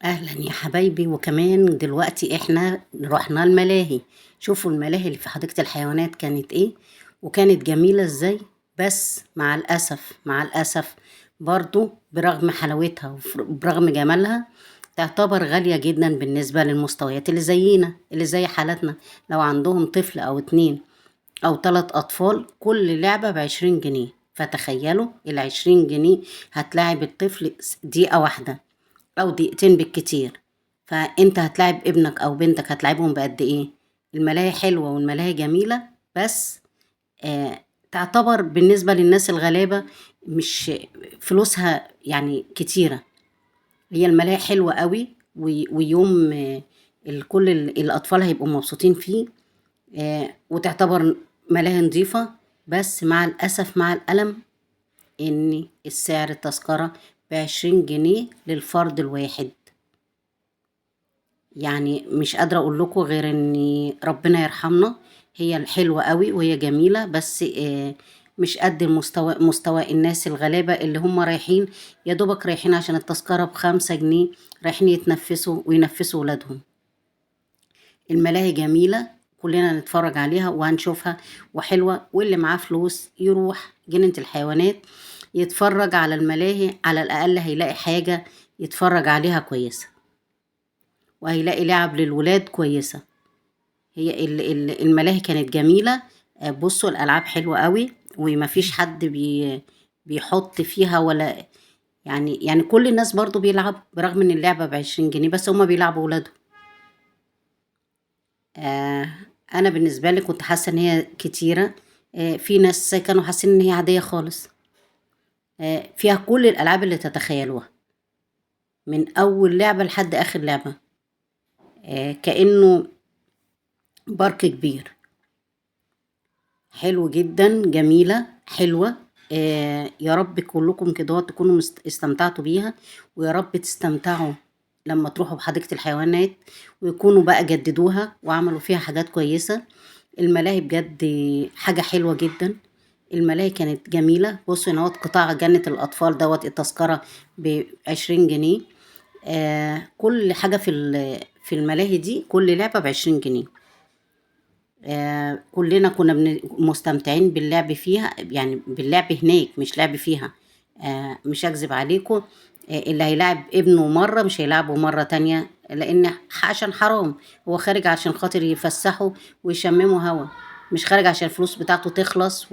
اهلا يا حبايبي، وكمان دلوقتي احنا رحنا الملاهي. شوفوا الملاهي اللي في حديقة الحيوانات كانت ايه، وكانت جميلة ازاي. بس مع الاسف برضو برغم حلاوتها وبرغم جمالها تعتبر غالية جدا بالنسبة للمستويات اللي زينا، اللي زي حالتنا. لو عندهم طفل او اتنين او 3 اطفال، كل لعبة ب20 جنيه. فتخيلوا 20 جنيه هتلاعب الطفل دقيقة واحدة او دقيقتين بالكتير. فانت هتلاعب ابنك او بنتك، هتلاعبهم بقد ايه؟ الملاهي حلوة والملاهي جميلة، بس تعتبر بالنسبة للناس الغلابة مش فلوسها يعني كتيرة. هي الملاهي حلوة قوي، ويوم كل الأطفال هيبقوا مبسوطين فيه. وتعتبر ملاهي نظيفة. بس مع الأسف مع الألم إن السعر التذكرة ب20 جنيه للفرد الواحد. يعني مش قادرة اقول لكم غير ان ربنا يرحمنا. هي الحلوة قوي وهي جميلة، بس مش قد مستوى الناس الغلابة اللي هم رايحين، يا دوبك رايحين عشان التذكرة ب5 جنيه، رايحين يتنفسوا وينفسوا ولادهم. الملاهي جميلة، كلنا نتفرج عليها وهنشوفها وحلوة. واللي معاه فلوس يروح جنينة الحيوانات يتفرج على الملاهي، على الأقل هيلاقي حاجة يتفرج عليها كويسة، وهيلاقي لعب للولاد كويسة. هي الملاهي كانت جميلة. بصوا الألعاب حلوة قوي، ومفيش حد بيحط فيها ولا يعني كل الناس برضو بيلعب، برغم ان اللعبة ب20 جنيه، بس هما بيلعبوا ولادهم. آه انا بالنسبة لي كنت حاسة ان هي كتيرة. في ناس كانوا حاسين ان هي عادية خالص. فيها كل الألعاب اللي تتخيلوها، من أول لعبة لحد آخر لعبة. كأنه بارك كبير. حلو جدا، جميلة حلوة. يا رب كلكم كده تكونوا استمتعتوا بيها، ويا رب تستمتعوا لما تروحوا بحديقة الحيوانات، ويكونوا بقى جددوها وعملوا فيها حاجات كويسة. الملاهي بجد حاجة حلوة جدا. الملاهي كانت جميلة. بصوا هنا قطاع جنة الأطفال التذكرة ب20 جنيه. كل حاجة في الملاهي دي، كل لعبة ب20 جنيه. كلنا كنا مستمتعين باللعب فيها، يعني باللعب هناك مش لعب فيها. مش هكذب عليكم. اللي هيلاعب ابنه مرة مش هيلاعبه مرة تانية، لأن عشان حرام. هو خارج عشان خاطر يفسحه ويشمموا هوا، مش خارج عشان الفلوس بتاعته تخلص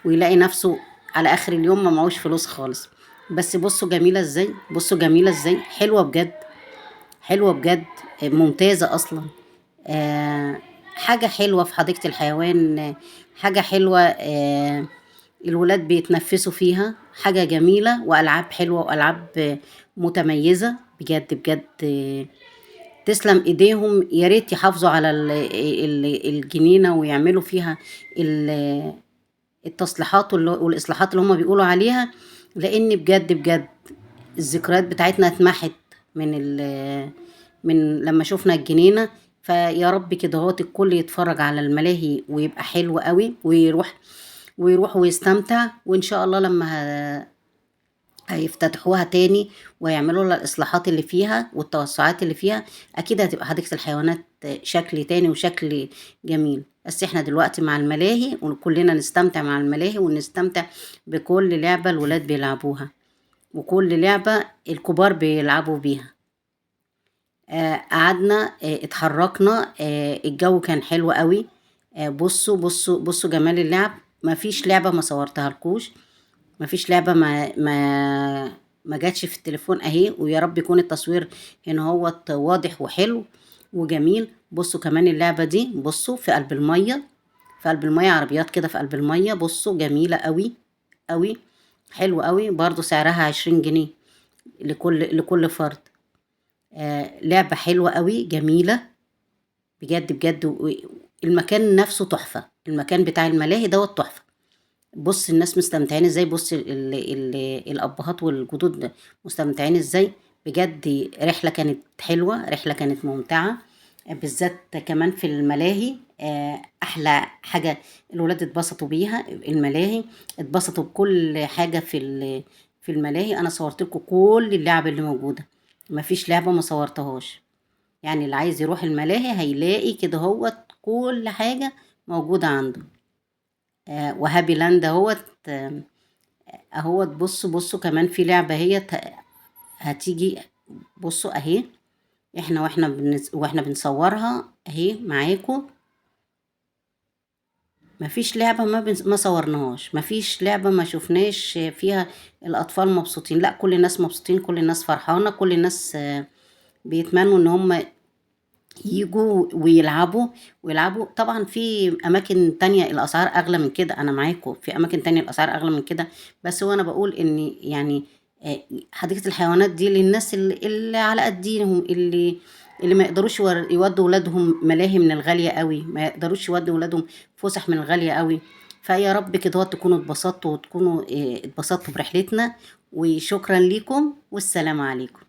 ويلاقي نفسه على آخر اليوم ما معوش فلوس خالص. بس بصوا جميلة ازاي، بصوا جميلة ازاي، حلوة بجد، حلوة بجد. ممتازة أصلا. آه، حاجة حلوة في حديقة الحيوان. حاجة حلوة. الولاد بيتنفسوا فيها، حاجة جميلة، وألعاب حلوة وألعاب متميزة بجد بجد. تسلم ايديهم. يا ريت يحافظوا على الجنينة ويعملوا فيها التصليحات والإصلاحات اللي هم بيقولوا عليها، لأن بجد بجد الذكريات بتاعتنا اتمحت من لما شفنا الجنينة. فيا رب كده الكل يتفرج على الملاهي ويبقى حلو قوي، ويروح ويستمتع. وإن شاء الله لما هيفتتحوها تاني ويعملوا لها الإصلاحات اللي فيها والتوسعات اللي فيها، أكيد هتبقى حديقة الحيوانات شكل تاني وشكل جميل. بس احنا دلوقتي مع الملاهي، وكلنا نستمتع مع الملاهي ونستمتع بكل لعبة الولاد بيلعبوها، وكل لعبة الكبار بيلعبوا بيها. قعدنا، اتحركنا. الجو كان حلو قوي. بصوا بصوا بصوا جمال اللعب. مفيش لعبة ما صورتها لكوش، مفيش لعبة ما جاتش في التليفون اهي. ويا رب يكون التصوير هنا واضح وحلو وجميل. بصوا كمان اللعبة دي، بصوا في قلب المية، في قلب المية عربيات كده في قلب المية. بصوا جميلة قوي قوي، حلو قوي. برضو سعرها 20 جنيه لكل فرد. لعبة حلوة قوي جميلة بجد بجد. المكان نفسه تحفة، المكان بتاع الملاهي تحفة. بص الناس مستمتعين ازاي، بص الابهات والجدود مستمتعين ازاي. بجد رحلة كانت حلوة، رحلة كانت ممتعة، بالذات كمان في الملاهي. احلى حاجة الولاد اتبسطوا بيها الملاهي، اتبسطوا بكل حاجة في الملاهي. انا صورت لكم كل اللعب اللي موجودة. مفيش لعبة ما صورتهاش. يعني اللي عايز يروح الملاهي هيلاقي كده هو كل حاجة موجودة عنده. وهابي لاند اهوت. اهوت بصوا كمان في لعبة هي هتيجي. بصوا اهي، احنا واحنا بنصورها اهي معاكم. مفيش لعبة ما صورناهاش، مفيش لعبة ما شفناش فيها الأطفال مبسوطين. لا، كل الناس مبسوطين، كل الناس فرحانة، كل الناس بيتمنوا إن هم يجوا ويلعبوا. طبعا في أماكن تانية الأسعار أغلى من كده، أنا معاكم في أماكن تانية الأسعار أغلى من كده. بس هو أنا بقول إن يعني حديقة الحيوانات دي للناس اللي على قديهم، اللي ما يقدروش يودوا ولادهم ملاهي من الغالية قوي، ما يقدروش يودوا ولادهم فسح من الغالية قوي. فيا رب كده تكونوا اتبسطتوا وتكونوا اتبسطتوا برحلتنا. وشكرا لكم والسلام عليكم.